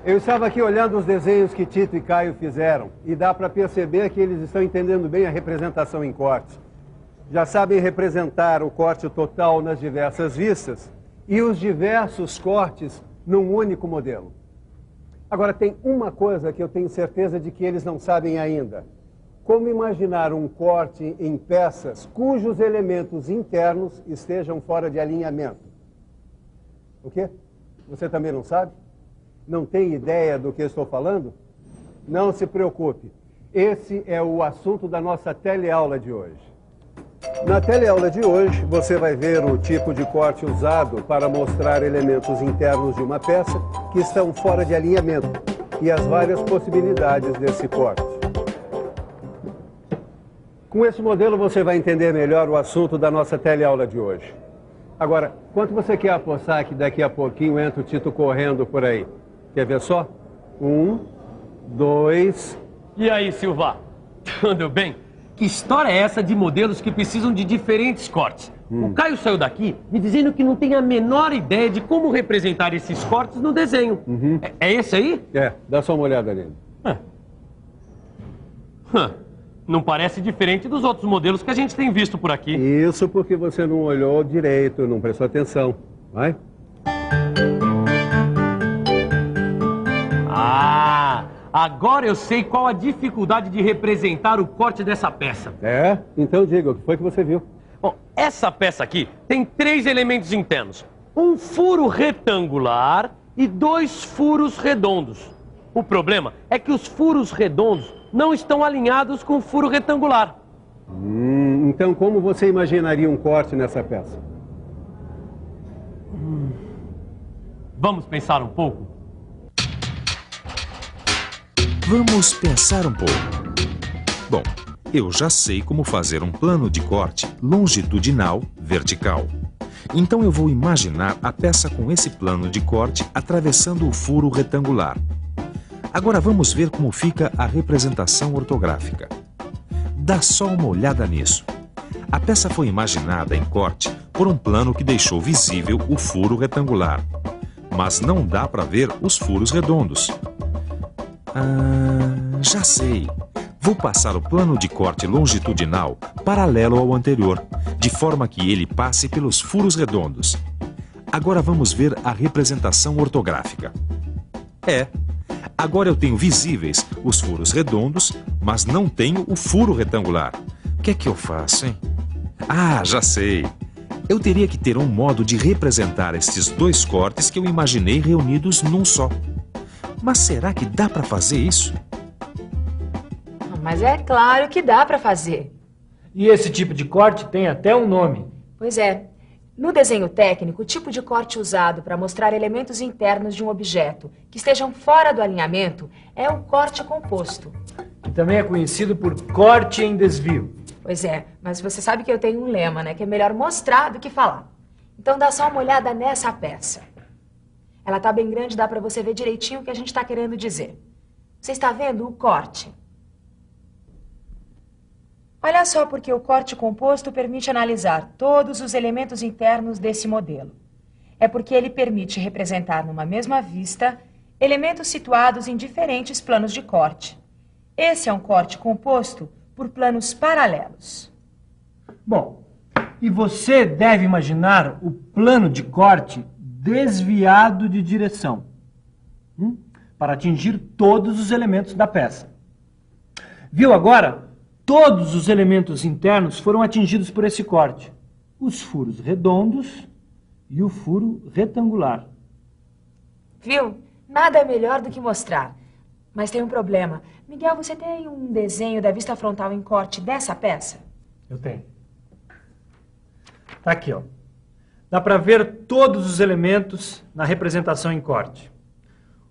Eu estava aqui olhando os desenhos que Tito e Caio fizeram e dá para perceber que eles estão entendendo bem a representação em corte. Já sabem representar o corte total nas diversas vistas e os diversos cortes num único modelo. Agora, tem uma coisa que eu tenho certeza de que eles não sabem ainda. Como imaginar um corte em peças cujos elementos internos estejam fora de alinhamento? O quê? Você também não sabe? Não tem ideia do que estou falando? Não se preocupe. Esse é o assunto da nossa teleaula de hoje. Na teleaula de hoje, você vai ver o tipo de corte usado para mostrar elementos internos de uma peça que estão fora de alinhamento e as várias possibilidades desse corte. Com esse modelo, você vai entender melhor o assunto da nossa teleaula de hoje. Agora, quanto você quer apostar que daqui a pouquinho entra o Tito correndo por aí? Quer ver só? 1, 2... E aí, Silva? Tudo bem? Que história é essa de modelos que precisam de diferentes cortes? O Caio saiu daqui me dizendo que não tem a menor ideia de como representar esses cortes no desenho. É esse aí? É, dá só uma olhada nele. Não parece diferente dos outros modelos que a gente tem visto por aqui. Isso porque você não olhou direito, não prestou atenção. Vai? Agora eu sei qual a dificuldade de representar o corte dessa peça. É? Então diga, o que foi que você viu? Bom, essa peça aqui tem 3 elementos internos. Um furo retangular e 2 furos redondos. O problema é que os furos redondos não estão alinhados com o furo retangular. Então como você imaginaria um corte nessa peça? Vamos pensar um pouco? Vamos pensar um pouco. Bom, eu já sei como fazer um plano de corte longitudinal vertical. Então eu vou imaginar a peça com esse plano de corte atravessando o furo retangular. Agora vamos ver como fica a representação ortográfica. Dá só uma olhada nisso. A peça foi imaginada em corte por um plano que deixou visível o furo retangular, mas não dá para ver os furos redondos. Já sei. Vou passar o plano de corte longitudinal paralelo ao anterior, de forma que ele passe pelos furos redondos. Agora vamos ver a representação ortográfica. Agora eu tenho visíveis os furos redondos, mas não tenho o furo retangular. O que é que eu faço, hein? Já sei. Eu teria que ter um modo de representar esses 2 cortes que eu imaginei reunidos num só. Mas será que dá para fazer isso? Mas é claro que dá para fazer. E esse tipo de corte tem até um nome. Pois é. No desenho técnico, o tipo de corte usado para mostrar elementos internos de um objeto que estejam fora do alinhamento é o corte composto. Que também é conhecido por corte em desvio. Pois é, mas você sabe que eu tenho um lema, né? Que é melhor mostrar do que falar. Então dá só uma olhada nessa peça. Ela tá bem grande, dá para você ver direitinho o que a gente está querendo dizer. Você está vendo o corte? Olha só porque o corte composto permite analisar todos os elementos internos desse modelo. É porque ele permite representar numa mesma vista elementos situados em diferentes planos de corte. Esse é um corte composto por planos paralelos. Bom, e você deve imaginar o plano de corte desviado de direção, para atingir todos os elementos da peça. Viu agora? Todos os elementos internos foram atingidos por esse corte. Os furos redondos e o furo retangular. Viu? Nada é melhor do que mostrar. Mas tem um problema. Miguel, você tem um desenho da vista frontal em corte dessa peça? Eu tenho. Tá aqui, ó. Dá para ver todos os elementos na representação em corte.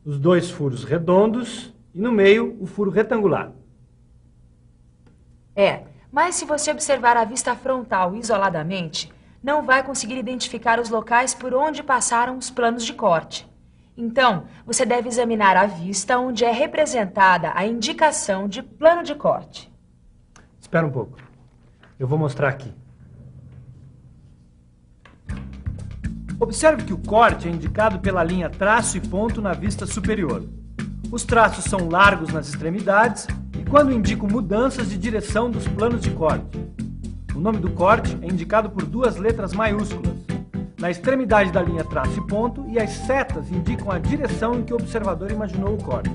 Os 2 furos redondos e no meio o furo retangular. Mas se você observar a vista frontal isoladamente, não vai conseguir identificar os locais por onde passaram os planos de corte. Então, você deve examinar a vista onde é representada a indicação de plano de corte. Espera um pouco. Eu vou mostrar aqui. Observe que o corte é indicado pela linha traço e ponto na vista superior. Os traços são largos nas extremidades e quando indicam mudanças de direção dos planos de corte. O nome do corte é indicado por duas letras maiúsculas, na extremidade da linha traço e ponto, e as setas indicam a direção em que o observador imaginou o corte.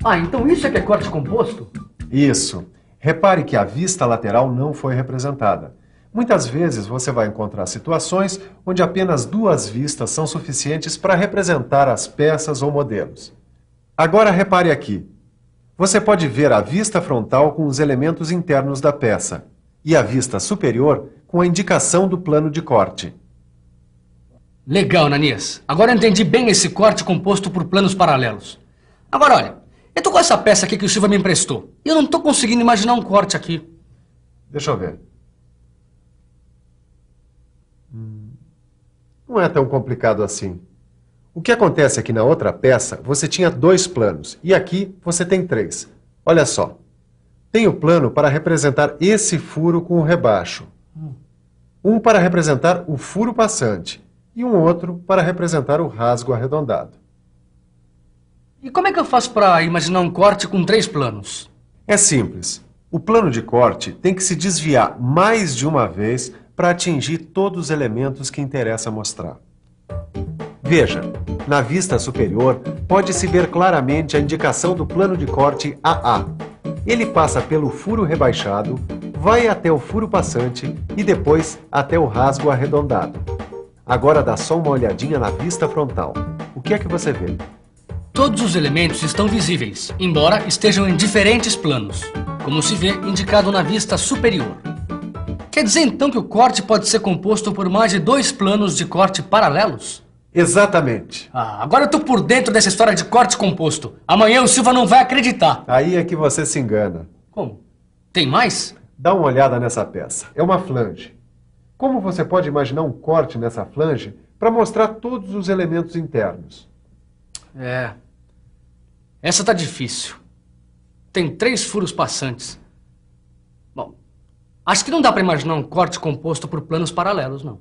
Ah, então isso é que é corte composto? Isso. Repare que a vista lateral não foi representada. Muitas vezes você vai encontrar situações onde apenas duas vistas são suficientes para representar as peças ou modelos. Agora repare aqui. Você pode ver a vista frontal com os elementos internos da peça e a vista superior com a indicação do plano de corte. Legal, Ananias. Agora eu entendi bem esse corte composto por planos paralelos. Agora, olha, eu tô com essa peça aqui que o Silva me emprestou e eu não tô conseguindo imaginar um corte aqui. Deixa eu ver. Não é tão complicado assim. O que acontece é que na outra peça você tinha 2 planos e aqui você tem 3. Olha só. Tem o plano para representar esse furo com o rebaixo. Um para representar o furo passante e um outro para representar o rasgo arredondado. E como é que eu faço para imaginar um corte com 3 planos? É simples. O plano de corte tem que se desviar mais de uma vez para atingir todos os elementos que interessa mostrar. Veja, na vista superior pode-se ver claramente a indicação do plano de corte AA. Ele passa pelo furo rebaixado, vai até o furo passante e depois até o rasgo arredondado. Agora dá só uma olhadinha na vista frontal. O que é que você vê? Todos os elementos estão visíveis, embora estejam em diferentes planos, como se vê indicado na vista superior. Quer dizer então que o corte pode ser composto por mais de 2 planos de corte paralelos? Exatamente. Ah, agora eu tô por dentro dessa história de corte composto. Amanhã o Silva não vai acreditar. Aí é que você se engana. Como? Tem mais? Dá uma olhada nessa peça. É uma flange. Como você pode imaginar um corte nessa flange para mostrar todos os elementos internos? Essa tá difícil. Tem 3 furos passantes. Bom, acho que não dá para imaginar um corte composto por planos paralelos, não.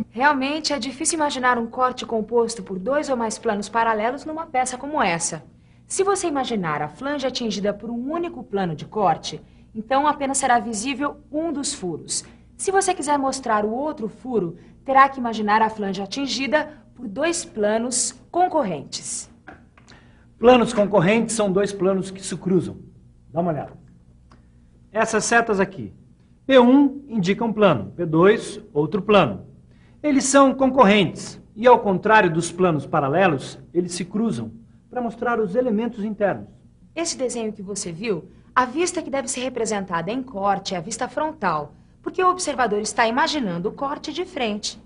Realmente é difícil imaginar um corte composto por 2 ou mais planos paralelos numa peça como essa. Se você imaginar a flange atingida por um único plano de corte, então apenas será visível um dos furos. Se você quiser mostrar o outro furo, terá que imaginar a flange atingida por 2 planos concorrentes. Planos concorrentes são 2 planos que se cruzam. Dá uma olhada. Essas setas aqui. P1 indica um plano, P2 outro plano. Eles são concorrentes e, ao contrário dos planos paralelos, eles se cruzam para mostrar os elementos internos. Esse desenho que você viu, a vista que deve ser representada em corte é a vista frontal, porque o observador está imaginando o corte de frente.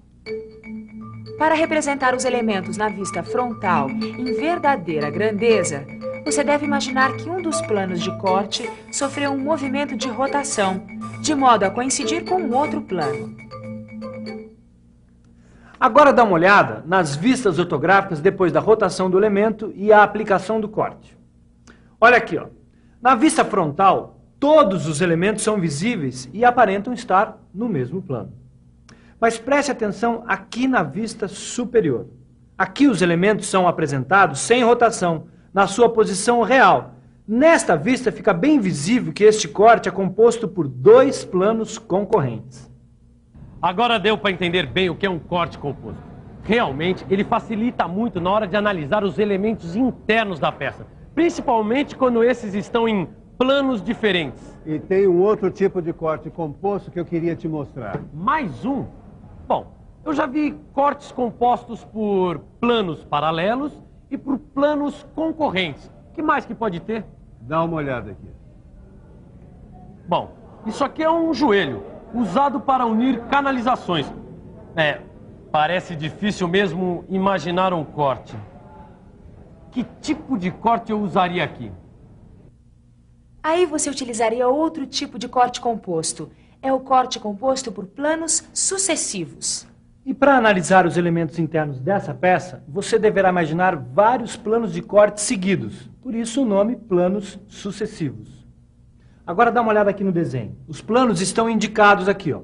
Para representar os elementos na vista frontal em verdadeira grandeza, você deve imaginar que um dos planos de corte sofreu um movimento de rotação, de modo a coincidir com o outro plano. Agora dá uma olhada nas vistas ortográficas depois da rotação do elemento e a aplicação do corte. Olha aqui, ó. Na vista frontal, todos os elementos são visíveis e aparentam estar no mesmo plano. Mas preste atenção aqui na vista superior. Aqui os elementos são apresentados sem rotação, na sua posição real. Nesta vista fica bem visível que este corte é composto por 2 planos concorrentes. Agora deu para entender bem o que é um corte composto. Realmente, ele facilita muito na hora de analisar os elementos internos da peça, principalmente quando esses estão em planos diferentes. E tem um outro tipo de corte composto que eu queria te mostrar. Mais um? Bom, eu já vi cortes compostos por planos paralelos e por planos concorrentes. O que mais que pode ter? Dá uma olhada aqui. Bom, isso aqui é um joelho, usado para unir canalizações. Parece difícil mesmo imaginar um corte. Que tipo de corte eu usaria aqui? Aí você utilizaria outro tipo de corte composto. É o corte composto por planos sucessivos. E para analisar os elementos internos dessa peça, você deverá imaginar vários planos de corte seguidos. Por isso o nome planos sucessivos. Agora dá uma olhada aqui no desenho. Os planos estão indicados aqui, ó.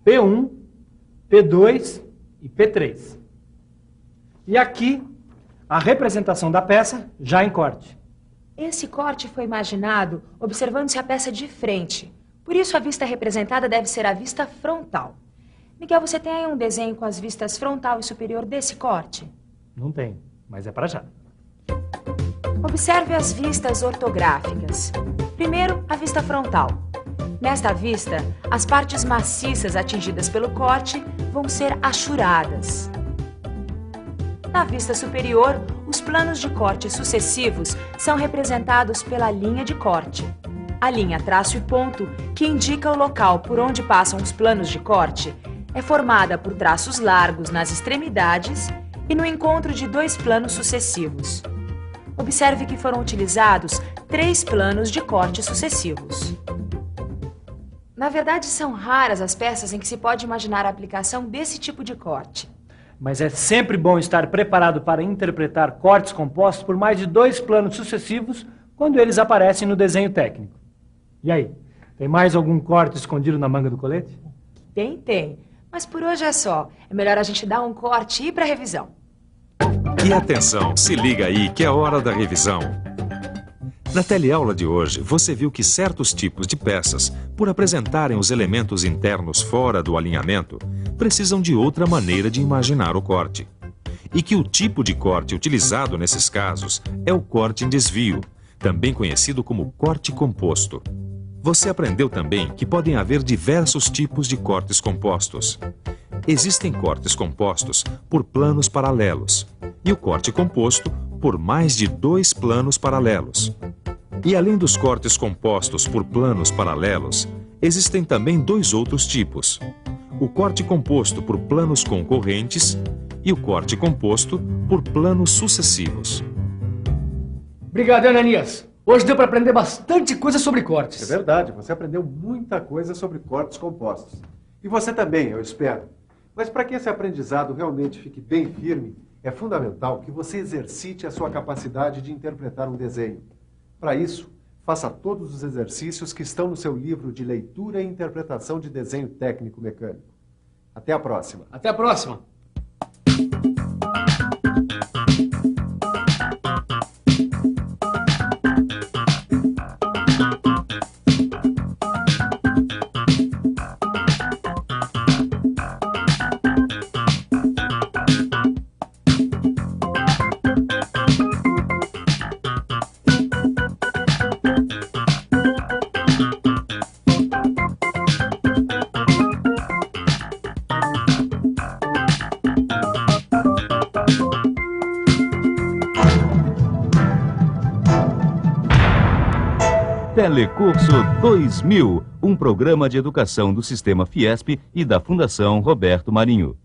P1, P2 e P3. E aqui, a representação da peça já em corte. Esse corte foi imaginado observando-se a peça de frente. Por isso, a vista representada deve ser a vista frontal. Miguel, você tem aí um desenho com as vistas frontal e superior desse corte? Não tem, mas é para já. Observe as vistas ortográficas. Primeiro, a vista frontal. Nesta vista, as partes maciças atingidas pelo corte vão ser achuradas. Na vista superior, os planos de corte sucessivos são representados pela linha de corte. A linha traço e ponto, que indica o local por onde passam os planos de corte, é formada por traços largos nas extremidades e no encontro de dois planos sucessivos. Observe que foram utilizados 3 planos de corte sucessivos. Na verdade, são raras as peças em que se pode imaginar a aplicação desse tipo de corte. Mas é sempre bom estar preparado para interpretar cortes compostos por mais de 2 planos sucessivos quando eles aparecem no desenho técnico. E aí, tem mais algum corte escondido na manga do colete? Tem. Mas por hoje é só. É melhor a gente dar um corte e ir para a revisão. E atenção, se liga aí que é hora da revisão. Na teleaula de hoje, você viu que certos tipos de peças, por apresentarem os elementos internos fora do alinhamento, precisam de outra maneira de imaginar o corte. E que o tipo de corte utilizado nesses casos é o corte em desvio, também conhecido como corte composto. Você aprendeu também que podem haver diversos tipos de cortes compostos. Existem cortes compostos por planos paralelos e o corte composto por mais de 2 planos paralelos. E além dos cortes compostos por planos paralelos, existem também 2 outros tipos: o corte composto por planos concorrentes e o corte composto por planos sucessivos. Obrigado, Ananias. Hoje deu para aprender bastante coisa sobre cortes. É verdade, você aprendeu muita coisa sobre cortes compostos. E você também, eu espero. Mas para que esse aprendizado realmente fique bem firme, é fundamental que você exercite a sua capacidade de interpretar um desenho. Para isso, faça todos os exercícios que estão no seu livro de leitura e interpretação de desenho técnico mecânico. Até a próxima. Até a próxima. Telecurso 2000, um programa de educação do Sistema Fiesp e da Fundação Roberto Marinho.